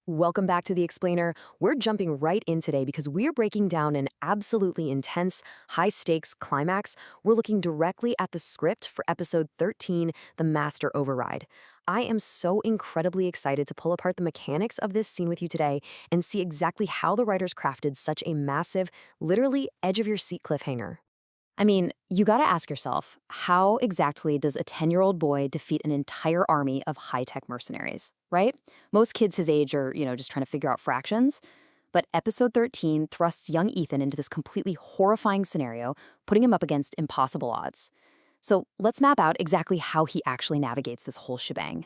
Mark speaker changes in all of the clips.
Speaker 1: Welcome back to The Explainer. We're jumping right in today because we're breaking down an absolutely intense, high-stakes climax. We're looking directly at the script for episode 13, The Master Override. I am so incredibly excited to pull apart the mechanics of this scene with you today and see exactly how the writers crafted such a massive, literally edge-of-your-seat cliffhanger. I mean, you gotta ask yourself, how exactly does a 10-year-old boy defeat an entire army of high-tech mercenaries, right? Most kids his age are, just trying to figure out fractions. But episode 13 thrusts young Ethan into this completely horrifying scenario, putting him up against impossible odds. So let's map out exactly how he actually navigates this whole shebang.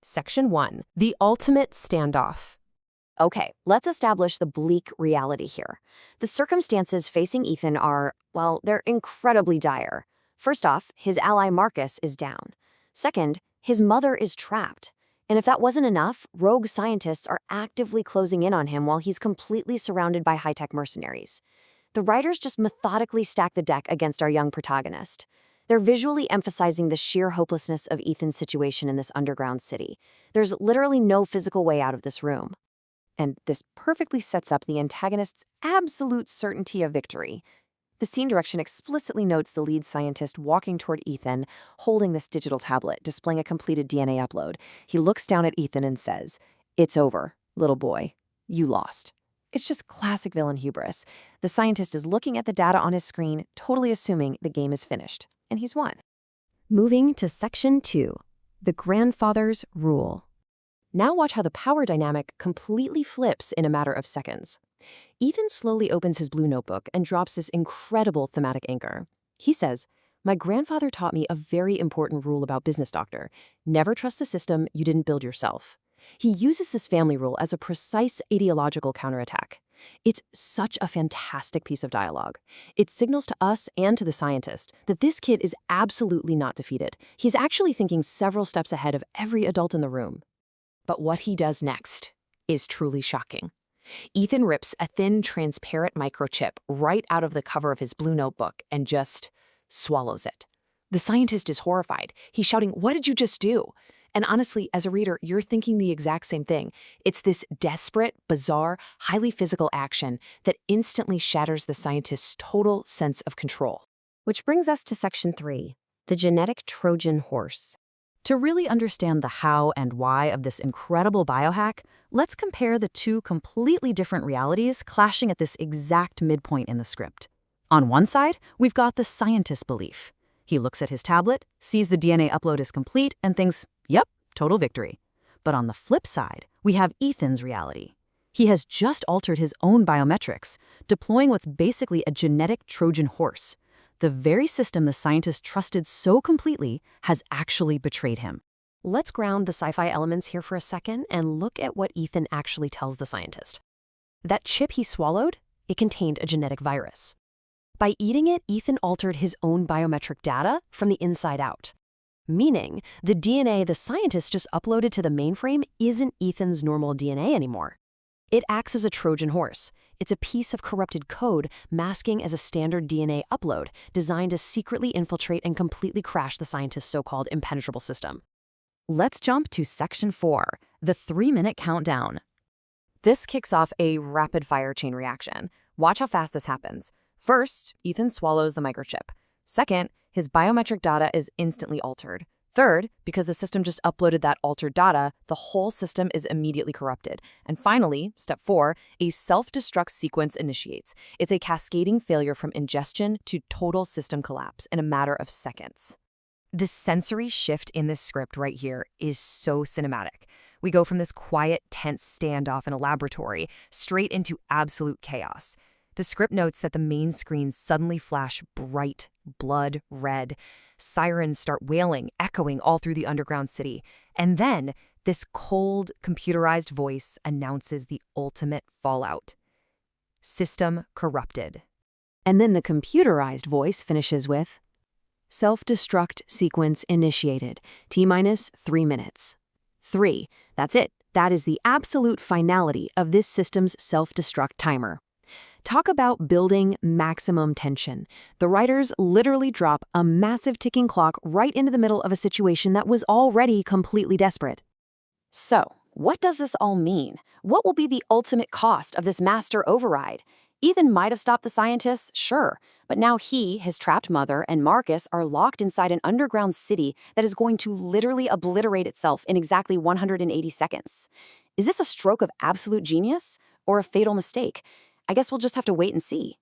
Speaker 2: Section 1. The Ultimate Standoff.
Speaker 1: Okay, let's establish the bleak reality here. The circumstances facing Ethan are, well, they're incredibly dire. First off, his ally Marcus is down. Second, his mother is trapped. And if that wasn't enough, rogue scientists are actively closing in on him while he's completely surrounded by high-tech mercenaries. The writers just methodically stack the deck against our young protagonist. They're visually emphasizing the sheer hopelessness of Ethan's situation in this underground city. There's literally no physical way out of this room. And this perfectly sets up the antagonist's absolute certainty of victory. The scene direction explicitly notes the lead scientist walking toward Ethan, holding this digital tablet, displaying a completed DNA upload. He looks down at Ethan and says, "It's over, little boy. You lost." It's just classic villain hubris. The scientist is looking at the data on his screen, totally assuming the game is finished, and he's won.
Speaker 2: Moving to Section 2. The Grandfather's Rule. Now watch how the power dynamic completely flips in a matter of seconds. Ethan slowly opens his blue notebook and drops this incredible thematic anchor. He says, "My grandfather taught me a very important rule about business, doctor. Never trust the system you didn't build yourself." He uses this family rule as a precise ideological counterattack. It's such a fantastic piece of dialogue. It signals to us and to the scientist that this kid is absolutely not defeated. He's actually thinking several steps ahead of every adult in the room. But what he does next is truly shocking. Ethan rips a thin, transparent microchip right out of the cover of his blue notebook and just swallows it. The scientist is horrified. He's shouting, "What did you just do?" And honestly, as a reader, you're thinking the exact same thing. It's this desperate, bizarre, highly physical action that instantly shatters the scientist's total sense of control.
Speaker 1: Which brings us to Section 3, the genetic Trojan horse.
Speaker 2: To really understand the how and why of this incredible biohack, let's compare the two completely different realities clashing at this exact midpoint in the script. On one side, we've got the scientist's belief. He looks at his tablet, sees the DNA upload is complete, and thinks, yep, total victory. But on the flip side, we have Ethan's reality. He has just altered his own biometrics, deploying what's basically a genetic Trojan horse. The very system the scientist trusted so completely has actually betrayed him. Let's ground the sci-fi elements here for a second and look at what Ethan actually tells the scientist. That chip he swallowed, it contained a genetic virus. By eating it, Ethan altered his own biometric data from the inside out. Meaning, the DNA the scientist just uploaded to the mainframe isn't Ethan's normal DNA anymore. It acts as a Trojan horse. It's a piece of corrupted code masking as a standard DNA upload designed to secretly infiltrate and completely crash the scientist's so-called impenetrable system. Let's jump to Section 4, the 3-minute countdown. This kicks off a rapid-fire chain reaction. Watch how fast this happens. First, Ethan swallows the microchip. Second, his biometric data is instantly altered. Third, because the system just uploaded that altered data, the whole system is immediately corrupted. And finally, step 4, a self-destruct sequence initiates. It's a cascading failure from ingestion to total system collapse in a matter of seconds. The sensory shift in this script right here is so cinematic. We go from this quiet, tense standoff in a laboratory straight into absolute chaos. The script notes that the main screens suddenly flash bright, blood red. Sirens start wailing, echoing all through the underground city. And then, this cold, computerized voice announces the ultimate fallout. System corrupted. And then the computerized voice finishes with, "Self-destruct sequence initiated. T-minus 3 minutes." 3. That's it. That is the absolute finality of this system's self-destruct timer. Talk about building maximum tension. The writers literally drop a massive ticking clock right into the middle of a situation that was already completely desperate. So,
Speaker 1: What does this all mean? What will be the ultimate cost of this master override? Ethan might have stopped the scientists, sure, but now he, his trapped mother, and Marcus are locked inside an underground city that is going to literally obliterate itself in exactly 180 seconds. Is this a stroke of absolute genius or a fatal mistake? I guess we'll just have to wait and see.